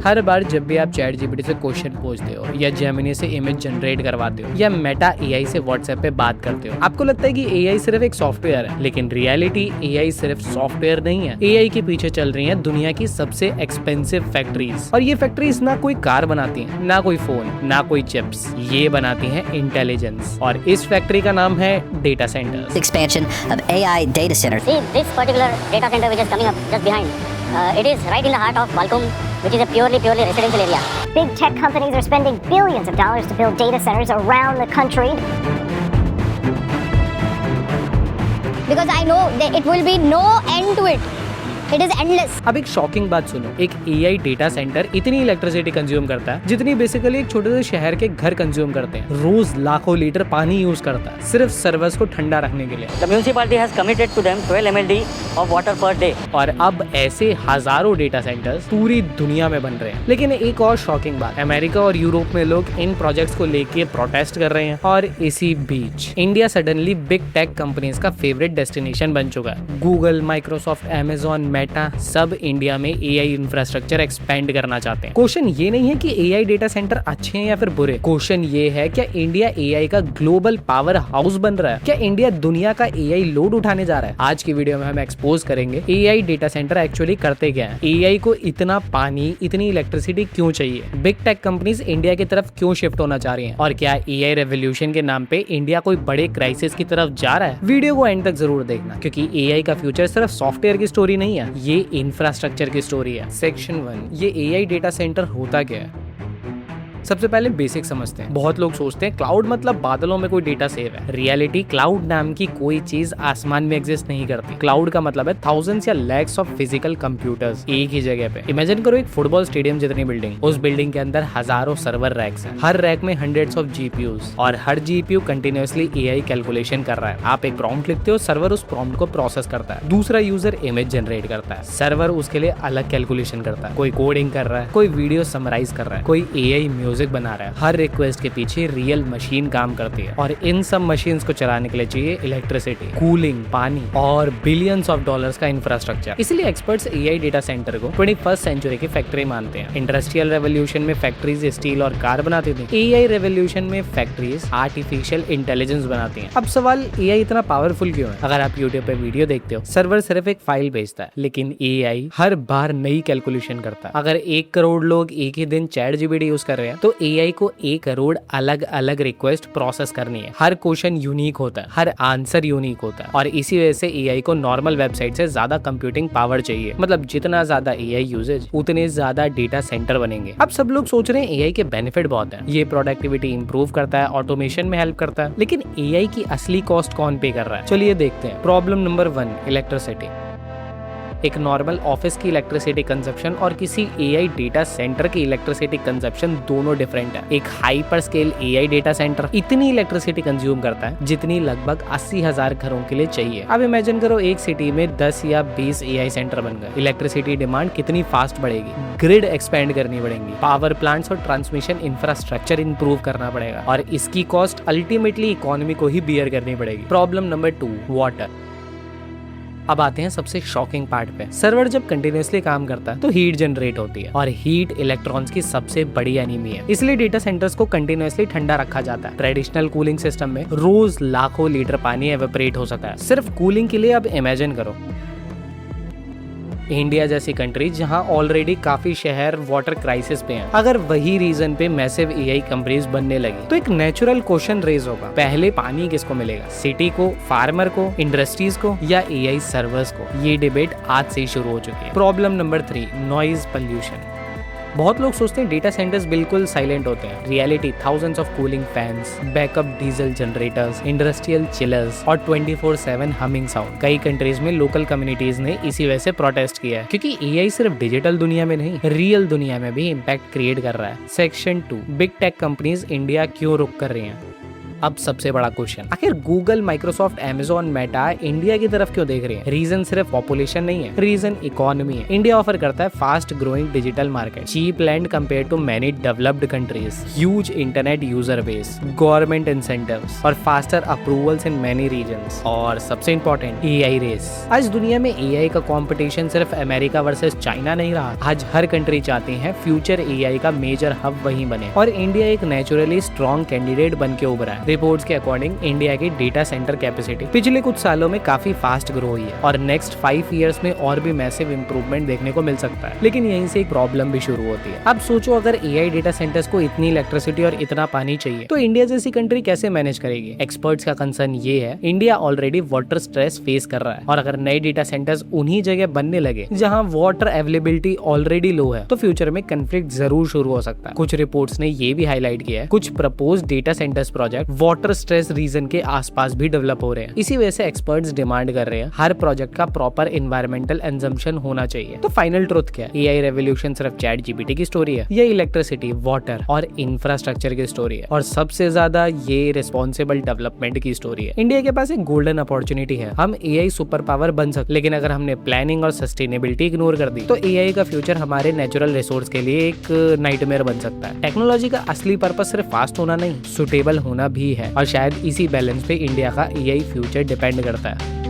हर बार जब भी आप चैट जीपीटी से क्वेश्चन पूछते हो या जेमिनी से इमेज जनरेट करवाते हो या मेटा एआई से व्हाट्सएप पे बात करते हो, आपको लगता है कि एआई सिर्फ एक सॉफ्टवेयर है, लेकिन रियलिटी एआई सिर्फ सॉफ्टवेयर नहीं है। एआई के पीछे चल रही है दुनिया की सबसे एक्सपेंसिव फैक्ट्रीज, और ये फैक्ट्रीज ना कोई कार बनाती है, ना कोई फोन, ना कोई चिप्स, ये बनाती है इंटेलिजेंस। और इस फैक्ट्री का नाम है data centres. Expansion of AI data centers. See, this particular data center which is coming up just behind, it is right in the heart of Qualcomm, which is a purely residential area. Big tech companies are spending billions of dollars to build data centers around the country. Because I know that it will be no end to it. It is endless. अब एक shocking बात सुनो, एक AI data centre इतनी electricity consume करता है जितनी basically एक छोटे से शहर के घर कंज्यूम करते हैं। रोज लाखों लीटर पानी यूज करता है सिर्फ सर्वर्स को ठंडा रखने के लिए। The municipality has committed to them 12 MLD of water per day. और अब ऐसे हजारों डेटा सेंटर्स पूरी दुनिया में बन रहे हैं। लेकिन एक और शॉकिंग बात, अमेरिका और यूरोप में लोग इन प्रोजेक्ट्स को लेके प्रोटेस्ट कर रहे हैं, और इसी बीच India suddenly big tech companies का फेवरेट डेस्टिनेशन बन चुका है। गूगल, माइक्रोसॉफ्ट, अमेजॉन, मेटा सब इंडिया में एआई इंफ्रास्ट्रक्चर एक्सपेंड करना चाहते हैं। क्वेश्चन ये नहीं है कि एआई डेटा सेंटर अच्छे हैं या फिर बुरे, क्वेश्चन ये है क्या इंडिया एआई का ग्लोबल पावर हाउस बन रहा है? क्या इंडिया दुनिया का एआई लोड उठाने जा रहा है? आज की वीडियो में हम एक्सपोज करेंगे एआई डेटा सेंटर एक्चुअली करते क्या है, एआई को इतना पानी, इतनी इलेक्ट्रिसिटी क्यों चाहिए, बिग टेक कंपनीज इंडिया की तरफ क्यों शिफ्ट होना चाह रही हैं, और क्या एआई रेवोल्यूशन के नाम पे इंडिया कोई बड़े क्राइसिस की तरफ जा रहा है? वीडियो को एंड तक जरूर देखना, क्योंकि एआई का फ्यूचर सिर्फ सॉफ्टवेयर की स्टोरी नहीं है, ये इंफ्रास्ट्रक्चर की स्टोरी है। सेक्शन 1, ये एआई डेटा सेंटर होता क्या है? सबसे पहले बेसिक समझते हैं। बहुत लोग सोचते हैं क्लाउड मतलब बादलों में कोई डेटा सेव है। रियलिटी, क्लाउड नाम की कोई चीज आसमान में एग्जिस्ट नहीं करती। क्लाउड का मतलब है थाउजेंड्स या लैक्स ऑफ फिजिकल कंप्यूटर्स एक ही जगह पे। इमेजिन करो एक फुटबॉल स्टेडियम जितनी बिल्डिंग, उस बिल्डिंग के अंदर हजारों सर्वर रैक्स हैं। हर रैक में हंड्रेड्स ऑफ जीपीयूज, और हर जीपीयू कंटिन्यूअसली एआई कैलकुलेशन कर रहा है। आप एक प्रॉम्प्ट लिखते हो, सर्वर उस प्रॉम्प्ट को प्रोसेस करता है। दूसरा यूजर इमेज जनरेट करता है, सर्वर उसके लिए अलग कैलकुलेशन करता है। कोई कोडिंग कर रहा है, कोई वीडियो समराइज कर रहा है, कोई एआई म्यूजिक बना रहा है। हर रिक्वेस्ट के पीछे रियल मशीन काम करती है, और इन सब मशीन्स को चलाने के लिए चाहिए इलेक्ट्रिसिटी, कूलिंग, पानी और बिलियंस ऑफ डॉलर्स का इंफ्रास्ट्रक्चर। इसलिए एक्सपर्ट्स एआई डेटा सेंटर को 21st सेंचुरी की फैक्ट्री मानते हैं। इंडस्ट्रियल रेवोल्यूशन में फैक्ट्रीज स्टील और कार बनाती थी, एआई रेवोल्यूशन में फैक्ट्रीज आर्टिफिशियल इंटेलिजेंस बनाती हैं। अब सवाल, एआई इतना पावरफुल क्यों है? अगर आप यूट्यूब पे वीडियो देखते हो, सर्वर सिर्फ एक फाइल भेजता है, लेकिन एआई हर बार नई कैलकुलेशन करता है। अगर 1 करोड़ लोग एक ही दिन चैट जीपीटी यूज कर रहे हैं, तो एआई को 1 करोड़ अलग अलग रिक्वेस्ट प्रोसेस करनी है। हर क्वेश्चन यूनिक होता है, हर आंसर यूनिक होता है, और इसी वजह से एआई को नॉर्मल वेबसाइट से ज्यादा कंप्यूटिंग पावर चाहिए। मतलब जितना ज्यादा एआई यूजेज, उतने ज्यादा डेटा सेंटर बनेंगे। अब सब लोग सोच रहे हैं एआई के बेनिफिट बहुत है, ये प्रोडक्टिविटी इंप्रूव करता है, ऑटोमेशन में हेल्प करता है, लेकिन एआई की असली कॉस्ट कौन पे कर रहा है? चलिए देखते हैं। Problem number 1, electricity. एक नॉर्मल ऑफिस की इलेक्ट्रिसिटी कंजप्शन और किसी एआई डेटा सेंटर की इलेक्ट्रिसिटी कंजप्शन दोनों डिफरेंट है। एक hyper scale AI data centre इतनी इलेक्ट्रिसिटी कंज्यूम करता है जितनी लगभग 80,000 घरों के लिए चाहिए। अब इमेजिन करो एक सिटी में 10 या 20 एआई सेंटर बन गए, इलेक्ट्रिसिटी डिमांड कितनी फास्ट बढ़ेगी, ग्रिड एक्सपेंड करनी पड़ेगी, पावर प्लांट्स और ट्रांसमिशन इंफ्रास्ट्रक्चर इंप्रूव करना पड़ेगा, और इसकी कॉस्ट अल्टीमेटली इकोनॉमी को ही बियर करनी पड़ेगी। Problem number 2, water. अब आते हैं सबसे शॉकिंग पार्ट पे। सर्वर जब कंटिन्यूअसली काम करता है तो हीट जनरेट होती है, और हीट इलेक्ट्रॉन्स की सबसे बड़ी एनिमी है। इसलिए डेटा सेंटर्स को कंटिन्यूअसली ठंडा रखा जाता है। ट्रेडिशनल कूलिंग सिस्टम में रोज लाखों लीटर पानी एवेपोरेट हो सकता है सिर्फ कूलिंग के लिए। अब इमेजिन करो इंडिया जैसी कंट्री जहां ऑलरेडी काफी शहर वाटर क्राइसिस पे हैं, अगर वही रीजन पे मैसिव एआई कंपनीज बनने लगी, तो एक नेचुरल क्वेश्चन रेज होगा, पहले पानी किसको मिलेगा? सिटी को, फार्मर को, इंडस्ट्रीज को, या एआई सर्वर्स को? ये डिबेट आज से ही शुरू हो चुकी है। Problem number 3, noise pollution. बहुत लोग सोचते हैं डेटा सेंटर्स बिल्कुल साइलेंट होते हैं। Reality, thousands of cooling fans, backup diesel generators, industrial chillers और 24/7 हमिंग साउंड। कई कंट्रीज में लोकल कम्युनिटीज ने इसी वजह से प्रोटेस्ट किया है, क्योंकि एआई सिर्फ डिजिटल दुनिया में नहीं, रियल दुनिया में भी इम्पैक्ट क्रिएट कर रहा है। Section 2, big tech companies India क्यों रुक कर रही हैं? अब सबसे बड़ा क्वेश्चन, आखिर Google, Microsoft, Amazon, Meta India की तरफ क्यों देख रही है? रीजन सिर्फ पॉपुलेशन नहीं है, रीजन इकोनॉमी है। इंडिया ऑफर करता है fast growing digital market, cheap land compare to many developed countries, huge internet user base, government incentives और faster approvals in many reasons. और सबसे इंपॉर्टेंट, एआई रेस। आज दुनिया में एआई का कंपटीशन सिर्फ अमेरिका वर्सेस चाइना नहीं रहा। आज हर कंट्री चाहती है फ्यूचर एआई का मेजर हब वहीं बने, और इंडिया एक नेचुरली स्ट्रॉन्ग कैंडिडेट बन के उभरा है। रिपोर्ट्स के अकॉर्डिंग इंडिया की डेटा सेंटर कैपेसिटी पिछले कुछ सालों में काफी फास्ट ग्रो हुई है, और नेक्स्ट 5 इयर्स में और भी मैसिव इंप्रूवमेंट देखने को मिल सकता है। लेकिन यहीं से एक प्रॉब्लम भी शुरू होती है। अब सोचो, अगर एआई डेटा सेंटर्स को इतनी इलेक्ट्रिसिटी और इतना पानी चाहिए तो इंडिया जैसी कंट्री कैसे मैनेज करेगी? एक्सपर्ट्स का कंसर्न ये है, India already water stress face कर रहा है, और अगर नए डेटा सेंटर्स उन्हीं जगह बनने लगे जहां वाटर अवेलेबिलिटी ऑलरेडी लो है तो फ्यूचर में कंफ्लिक्ट जरूर शुरू हो सकता है। कुछ रिपोर्ट्स ने ये भी हाईलाइट किया है, कुछ proposed data centres project water stress region के आसपास भी डेवलप हो रहे हैं। इसी वजह से एक्सपर्ट्स डिमांड कर रहे हैं हर प्रोजेक्ट का प्रॉपर एनवायरमेंटल एग्जम्पशन होना चाहिए। तो फाइनल ट्रुथ क्या है? एआई रेवोल्यूशन सिर्फ चैट जीपीटी की स्टोरी है, ये इलेक्ट्रिसिटी, वाटर और इंफ्रास्ट्रक्चर की स्टोरी है, और सबसे ज्यादा ये रिस्पॉन्सिबल डेवलपमेंट की स्टोरी है। इंडिया के पास एक गोल्डन अपॉर्चुनिटी है, हम एआई सुपर पावर बन सकते, लेकिन अगर हमने प्लानिंग और सस्टेनेबिलिटी इग्नोर कर दी तो एआई का फ्यूचर हमारे नेचुरल रिसोर्स के लिए एक नाइटमेयर बन सकता है। टेक्नोलॉजी का असली पर्पस सिर्फ फास्ट होना नहीं, सुटेबल होना भी है, और शायद इसी बैलेंस पे इंडिया का एआई फ्यूचर डिपेंड करता है।